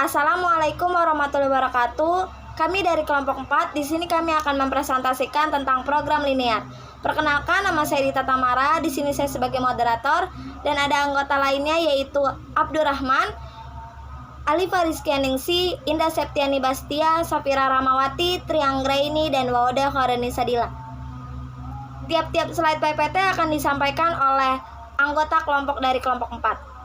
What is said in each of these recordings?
Assalamualaikum warahmatullahi wabarakatuh. Kami dari kelompok 4. Di sini kami akan mempresentasikan tentang program linear. Perkenalkan, nama saya Dita Tamara. Di sini saya sebagai moderator dan ada anggota lainnya yaitu Abdurrahman, Alifa Rizkyaningsi, Indah Septiani Bastia, Safira Ramawati, Trianggraini, dan Waoda Khairani Sadila. Tiap-tiap slide PPT akan disampaikan oleh anggota kelompok dari kelompok 4.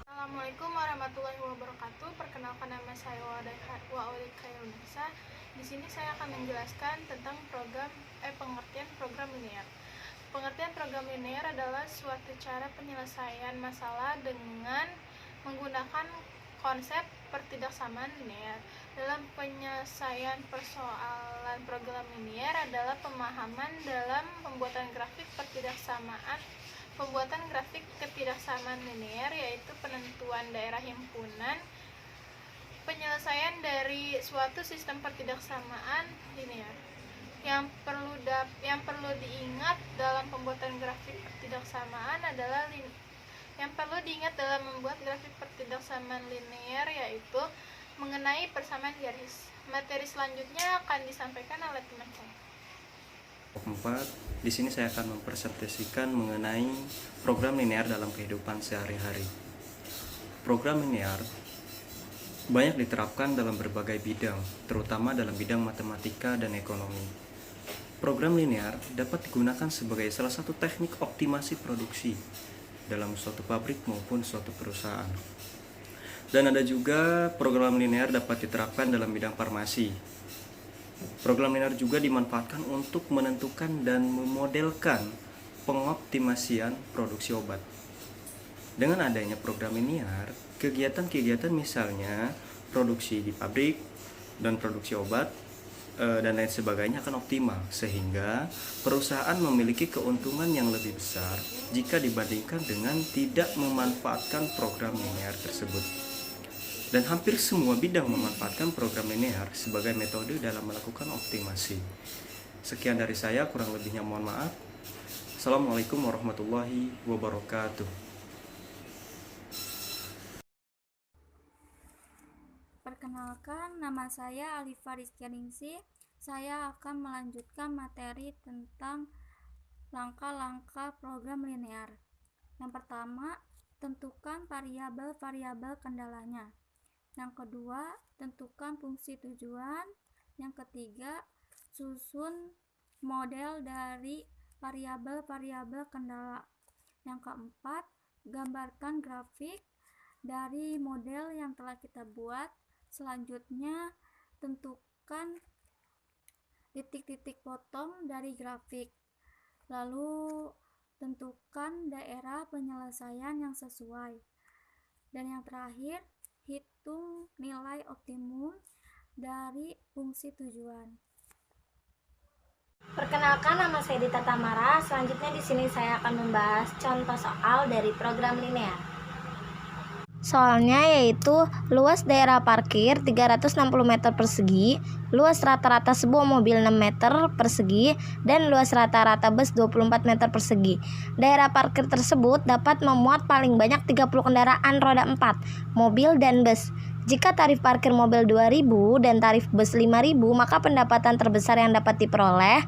Assalamualaikum warahmatullahi wabarakatuh. Perkenalkan, nama saya Waoda Khairani. Di sini saya akan menjelaskan tentang pengertian program linear. Pengertian program linear adalah suatu cara penyelesaian masalah dengan menggunakan konsep pertidaksamaan linear. Dalam penyelesaian persoalan program linear adalah pemahaman dalam pembuatan grafik ketidaksamaan linear, yaitu penentuan daerah himpunan, penyelesaian dari suatu sistem pertidaksamaan linear. Yang perlu diingat dalam pembuatan grafik pertidaksamaan adalah dalam membuat grafik pertidaksamaan linear yaitu mengenai persamaan garis. Materi selanjutnya akan disampaikan oleh teman saya. 4. Di sini saya akan mempresentasikan mengenai program linear dalam kehidupan sehari-hari. Program linear banyak diterapkan dalam berbagai bidang, terutama dalam bidang matematika dan ekonomi. Program linear dapat digunakan sebagai salah satu teknik optimasi produksi dalam suatu pabrik maupun suatu perusahaan. Dan ada juga program linear dapat diterapkan dalam bidang farmasi. Program linear juga dimanfaatkan untuk menentukan dan memodelkan pengoptimasian produksi obat. Dengan adanya program linear, kegiatan-kegiatan misalnya produksi di pabrik dan produksi obat dan lain sebagainya akan optimal, sehingga perusahaan memiliki keuntungan yang lebih besar jika dibandingkan dengan tidak memanfaatkan program linear tersebut. Dan hampir semua bidang memanfaatkan program linear sebagai metode dalam melakukan optimasi. Sekian dari saya, kurang lebihnya mohon maaf. Assalamualaikum warahmatullahi wabarakatuh. Perkenalkan, nama saya Alifa Rizkyaningsi. Saya akan melanjutkan materi tentang langkah-langkah program linear. Yang pertama, tentukan variabel-variabel kendalanya. Yang kedua, tentukan fungsi tujuan. Yang ketiga, susun model dari variabel-variabel kendala. Yang keempat, gambarkan grafik dari model yang telah kita buat. Selanjutnya, tentukan titik-titik potong dari grafik. Lalu, tentukan daerah penyelesaian yang sesuai. Dan yang terakhir, hitung nilai optimum dari fungsi tujuan. Perkenalkan, nama saya Dita Tamara. Selanjutnya di sini saya akan membahas contoh soal dari program linear. Soalnya yaitu luas daerah parkir 360 meter persegi, luas rata-rata sebuah mobil 6 meter persegi, dan luas rata-rata bus 24 meter persegi. Daerah parkir tersebut dapat memuat paling banyak 30 kendaraan roda 4, mobil dan bus. Jika tarif parkir mobil 2.000 dan tarif bus 5.000, maka pendapatan terbesar yang dapat diperoleh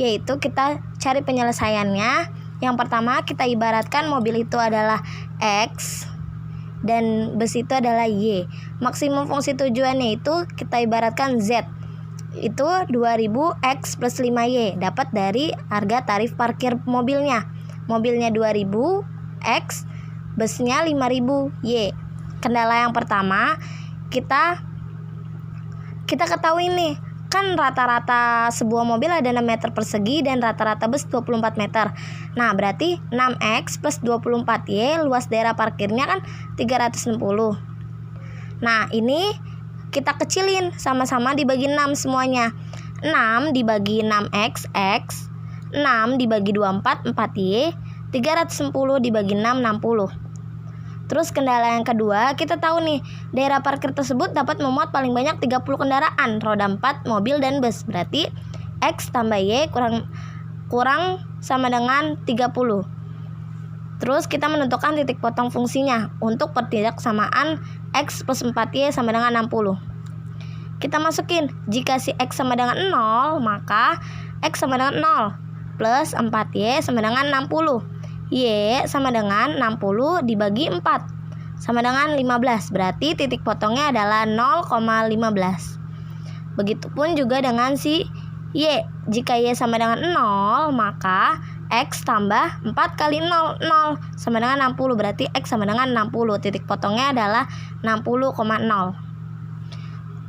yaitu kita cari penyelesaiannya. Yang pertama, kita ibaratkan mobil itu adalah X dan bus itu adalah Y. Maksimum fungsi tujuannya itu kita ibaratkan Z. Itu 2000 X plus 5Y, dapat dari harga tarif parkir mobilnya. Mobilnya 2000 X, busnya 5000 Y. Kendala yang pertama, kita ketahui nih, kan rata-rata sebuah mobil ada 6 meter persegi dan rata-rata bus 24 meter. Nah, berarti 6X plus 24Y, luas daerah parkirnya kan 360. Nah, ini kita kecilin, sama-sama dibagi 6 semuanya. 6 dibagi 6X, X. 6 dibagi 24, 4Y. 310 dibagi 6, 60. Terus kendala yang kedua, kita tahu nih, daerah parkir tersebut dapat memuat paling banyak 30 kendaraan, roda 4, mobil, dan bus. Berarti X tambah Y kurang sama dengan 30. Terus kita menentukan titik potong fungsinya untuk pertidaksamaan X plus 4Y sama dengan 60. Kita masukin, jika si X sama dengan 0, maka X sama dengan 0 plus 4Y sama dengan 60. Y sama dengan 60 dibagi 4 sama dengan 15. Berarti titik potongnya adalah 0,15. Begitupun juga dengan si Y. Jika Y sama dengan 0, maka X tambah 4 kali 0, 0 sama dengan 60. Berarti X sama dengan 60. Titik potongnya adalah 60,0.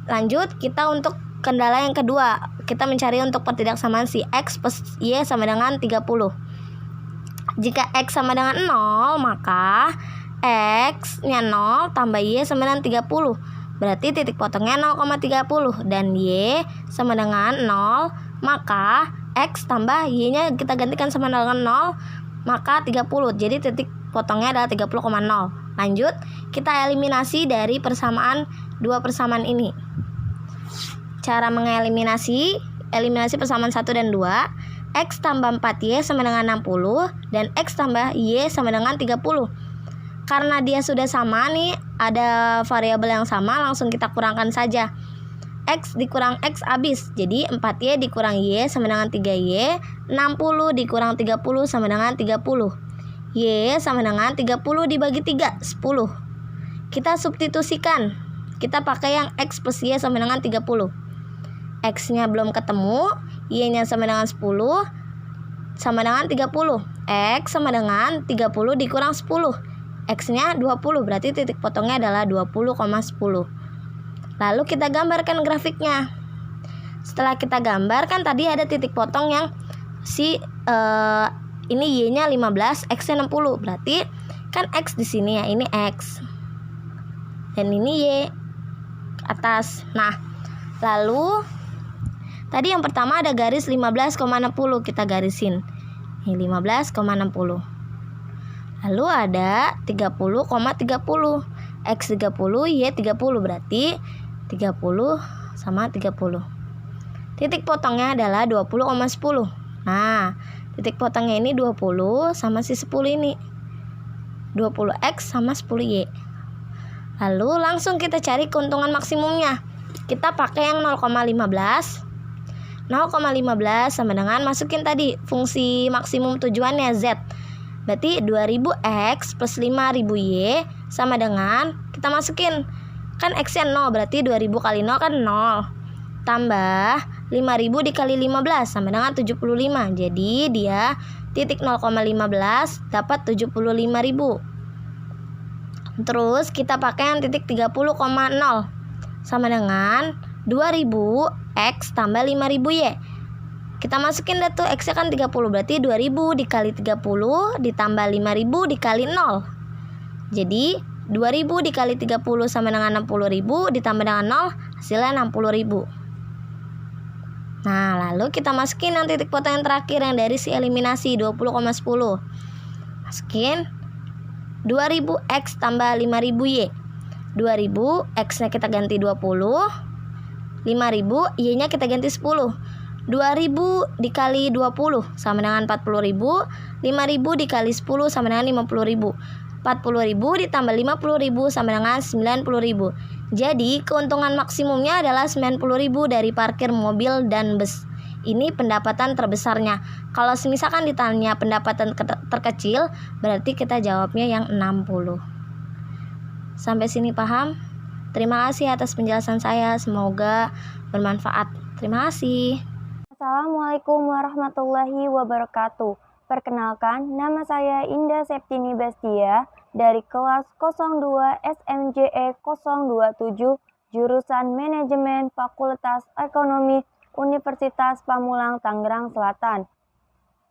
Lanjut, kita untuk kendala yang kedua. Kita mencari untuk pertidaksamaan si X plus Y sama dengan 30. Jika X sama dengan 0, maka X-nya 0 tambah Y sama dengan 30. Berarti titik potongnya 0,30. Dan Y sama dengan 0, maka X tambah Y-nya kita gantikan sama dengan 0, maka 30. Jadi titik potongnya adalah 30,0. Lanjut, kita eliminasi dari dua persamaan ini. Cara mengeliminasi, eliminasi persamaan 1 dan 2. X tambah 4Y sama dengan 60 dan X tambah Y sama dengan 30. Karena dia sudah sama nih, ada variabel yang sama, langsung kita kurangkan saja. X dikurang X habis, jadi 4Y dikurang Y sama dengan 3Y, 60 dikurang 30 sama dengan 30. Y sama dengan 30 dibagi 3, 10. Kita substitusikan, kita pakai yang X plus Y sama dengan 30. X-nya belum ketemu, Y-nya sama dengan 10, sama dengan 30. X sama dengan 30 dikurang 10. X-nya 20, berarti titik potongnya adalah 20,10. Lalu kita gambarkan grafiknya. Setelah kita gambarkan, tadi ada titik potong yang ini Y-nya 15, X-nya 60. Berarti kan X di sini ya, ini X. Dan ini Y atas. Nah, lalu tadi yang pertama ada garis 15,60, kita garisin. Ini 15,60. Lalu ada 30,30. X 30, Y 30, berarti 30 sama 30. Titik potongnya adalah 20,10. Nah, titik potongnya ini 20 sama si 10 ini. 20X sama 10Y. Lalu langsung kita cari keuntungan maksimumnya. Kita pakai yang 0,15. 0,15 sama dengan masukin tadi fungsi maksimum tujuannya Z. Berarti 2000X plus 5000Y sama dengan, kita masukin, kan X-nya 0, berarti 2000 kali 0 kan 0. Tambah 5000 dikali 15 sama dengan 75. Jadi dia titik 0,15 dapat 75.000. Terus kita pakai yang titik 30,0 sama dengan 2000X tambah 5000Y. Kita masukin dah tuh, X-nya kan 30, berarti 2000 dikali 30 ditambah 5000 dikali 0. Jadi 2000 dikali 30 sama dengan 60.000 ditambah dengan 0, hasilnya 60.000. Nah, lalu kita masukin yang titik potong yang terakhir yang dari si eliminasi 20,10. Masukin 2000X tambah 5000Y. 2000, X-nya kita ganti 20, 5000, Y-nya kita ganti 10. 2000 dikali 20 sama dengan 40.000. 5000 dikali 10 sama dengan 50.000. 40.000 ditambah 50.000 sama dengan 90.000. Jadi keuntungan maksimumnya adalah 90.000 dari parkir mobil dan bus. Ini pendapatan terbesarnya. Kalau misalkan ditanya pendapatan terkecil, berarti kita jawabnya yang 60. Sampai sini paham? Terima kasih atas penjelasan saya. Semoga bermanfaat. Terima kasih. Assalamualaikum warahmatullahi wabarakatuh. Perkenalkan, nama saya Indah Septini Bastia dari kelas 02 SMJE 027 jurusan Manajemen Fakultas Ekonomi Universitas Pamulang Tangerang Selatan.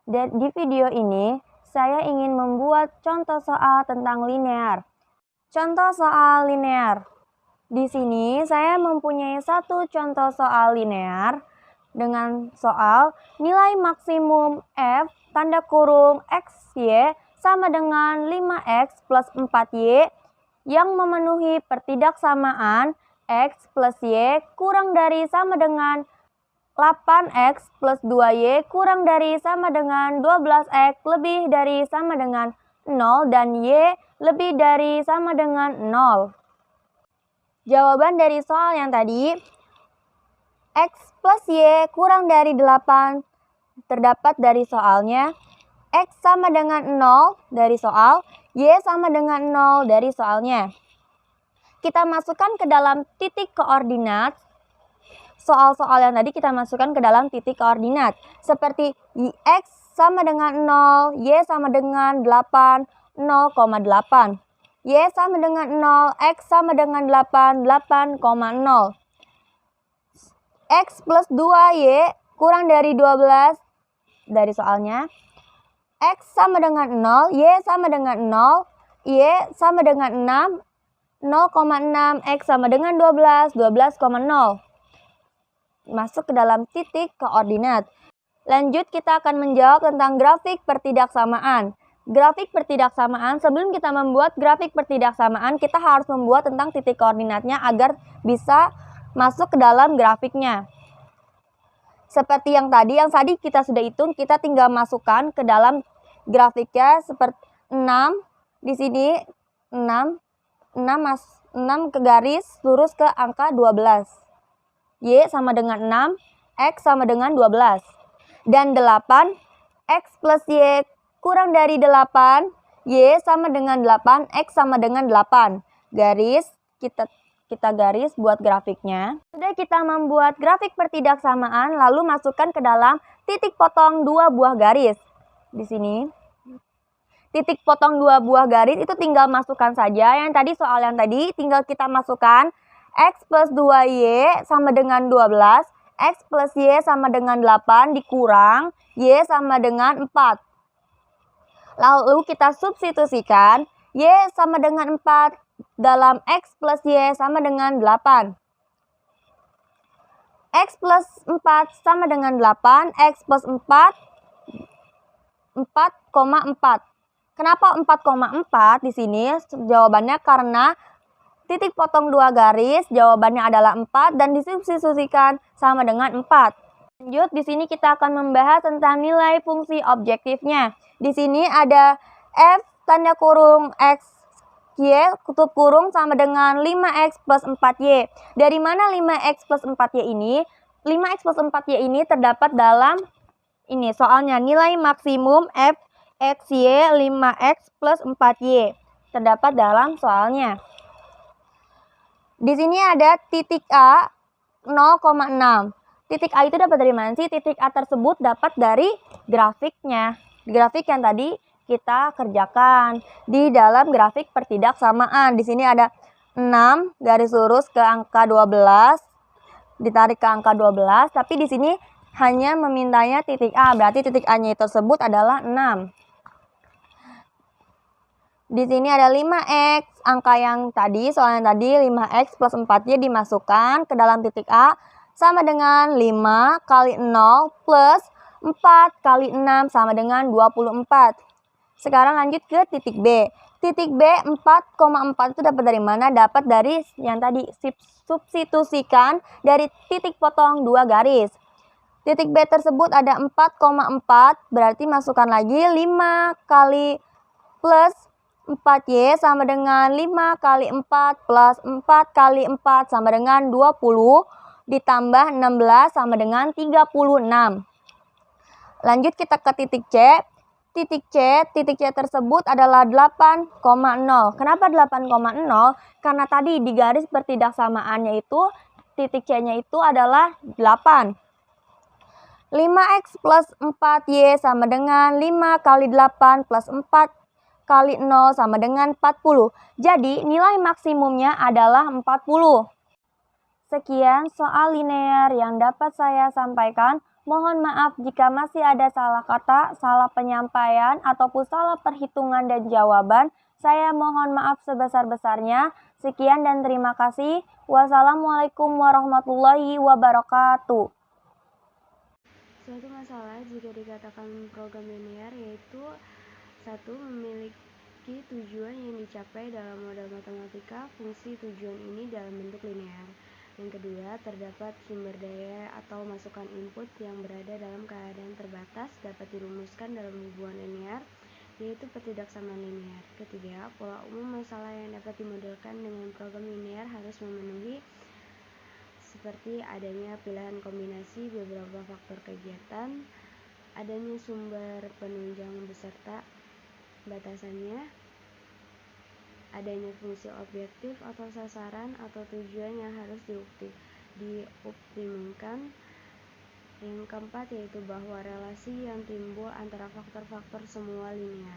Dan di video ini, saya ingin membuat contoh soal tentang linear. Contoh soal linear. Di sini saya mempunyai satu contoh soal linear dengan soal nilai maksimum F tanda kurung XY sama dengan 5X plus 4Y yang memenuhi pertidaksamaan X plus Y kurang dari sama dengan 8X plus 2Y kurang dari sama dengan 12X lebih dari sama dengan 0 dan Y lebih dari sama dengan 0. Jawaban dari soal yang tadi, X plus Y kurang dari 8 terdapat dari soalnya. X sama dengan 0 dari soal, Y sama dengan 0 dari soalnya. Kita masukkan ke dalam titik koordinat. Soal-soal yang tadi kita masukkan ke dalam titik koordinat. Seperti X sama dengan 0, Y sama dengan 8, 0,8. Y sama dengan 0, X sama dengan 8, 8,0. X plus 2Y kurang dari 12 dari soalnya. X sama dengan 0, Y sama dengan 0, Y sama dengan 6, 0,6, X sama dengan 12, 12,0. Masuk ke dalam titik koordinat. Lanjut kita akan menjawab tentang grafik pertidaksamaan. Grafik pertidaksamaan, sebelum kita membuat grafik pertidaksamaan, kita harus membuat tentang titik koordinatnya agar bisa masuk ke dalam grafiknya. Seperti yang tadi kita sudah hitung, kita tinggal masukkan ke dalam grafiknya seperti 6. Di sini 6 ke garis lurus ke angka 12. Y sama dengan 6, X sama dengan 12. Dan 8, X plus Y kurang dari 8, Y sama dengan 8, X sama dengan 8. Garis, kita garis buat grafiknya. Sudah kita membuat grafik pertidaksamaan, lalu masukkan ke dalam titik potong 2 buah garis. Di sini, titik potong 2 buah garis itu tinggal masukkan saja. Yang tadi soal yang tadi tinggal kita masukkan X plus 2Y sama dengan 12, X plus Y sama dengan 8 dikurang Y sama dengan 4. Lalu kita substitusikan Y sama dengan 4 dalam X plus Y sama dengan 8. X plus 4 sama dengan 8, X plus 4, 4,4. Kenapa 4,4 di sini? Jawabannya karena titik potong 2 garis, jawabannya adalah 4 dan disubstitusikan sama dengan 4. Lanjut, di sini kita akan membahas tentang nilai fungsi objektifnya. Di sini ada F tanda kurung X, Y tutup kurung sama dengan 5X plus 4Y. Dari mana 5X plus 4Y ini? 5X plus 4Y ini terdapat dalam ini soalnya nilai maksimum F X, Y, 5X plus 4Y. Terdapat dalam soalnya. Di sini ada titik A 0,6. Titik A itu dapat dari mana sih? Titik A tersebut dapat dari grafiknya. Grafik yang tadi kita kerjakan di dalam grafik pertidaksamaan. Di sini ada 6 garis lurus ke angka 12. Ditarik ke angka 12, tapi di sini hanya memintanya titik A. Berarti titik A-nya tersebut adalah 6. Di sini ada 5X, angka yang tadi, soal yang tadi 5X plus 4Y dimasukkan ke dalam titik A sama dengan 5 kali 0 plus 4 kali 6 sama dengan 24. Sekarang lanjut ke titik B. Titik B 4,4 itu dapat dari mana? Dapat dari yang tadi, substitusikan dari titik potong 2 garis. Titik B tersebut ada 4,4, berarti masukkan lagi 5 kali plus 4Y sama dengan 5 kali 4 plus 4 kali 4 sama dengan 20 ditambah 16 sama dengan 36. Lanjut kita ke titik C. Titik C tersebut adalah 8,0. Kenapa 8,0? Karena tadi di garis pertidaksamaannya itu titik C-nya itu adalah 8. 5X plus 4Y sama dengan 5 kali 8 plus 4 kali 0 sama dengan 40. Jadi nilai maksimumnya adalah 40. Sekian soal linear yang dapat saya sampaikan. Mohon maaf jika masih ada salah kata, salah penyampaian, ataupun salah perhitungan dan jawaban. Saya mohon maaf sebesar-besarnya. Sekian dan terima kasih. Wassalamualaikum warahmatullahi wabarakatuh. Suatu masalah jika dikatakan program linear yaitu 1. Memiliki tujuan yang dicapai dalam model matematika, fungsi tujuan ini dalam bentuk linear. Yang kedua, terdapat sumber daya atau masukan input yang berada dalam keadaan terbatas dapat dirumuskan dalam hubungan linear. yaitu ketidaksamaan linear. Ketiga, pola umum masalah yang dapat dimodelkan dengan program linear harus memenuhi seperti adanya pilihan kombinasi beberapa faktor kegiatan, adanya sumber penunjang beserta batasannya, adanya fungsi objektif atau sasaran atau tujuan yang harus dioptimalkan. Yang keempat yaitu bahwa relasi yang timbul antara faktor-faktor semua linear.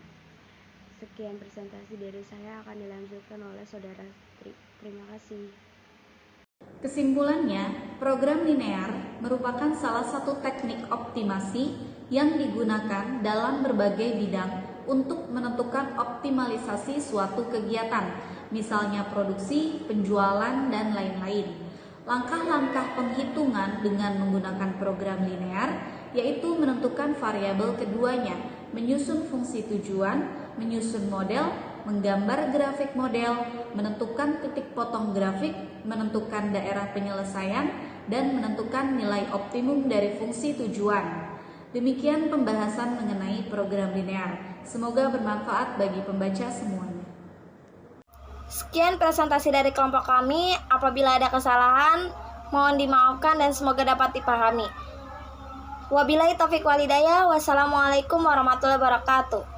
Sekian presentasi dari saya, akan dilanjutkan oleh saudara Tri. Terima kasih. Kesimpulannya, program linear merupakan salah satu teknik optimasi yang digunakan dalam berbagai bidang untuk menentukan optimalisasi suatu kegiatan, misalnya produksi, penjualan, dan lain-lain. Langkah-langkah penghitungan dengan menggunakan program linear yaitu menentukan variabel keduanya, menyusun fungsi tujuan, menyusun model, menggambar grafik model, menentukan titik potong grafik, menentukan daerah penyelesaian, dan menentukan nilai optimum dari fungsi tujuan. Demikian pembahasan mengenai program linear. Semoga bermanfaat bagi pembaca semuanya. Sekian presentasi dari kelompok kami. Apabila ada kesalahan, mohon dimaafkan dan semoga dapat dipahami. Wabillahi taufiq walhidayah. Wassalamualaikum warahmatullahi wabarakatuh.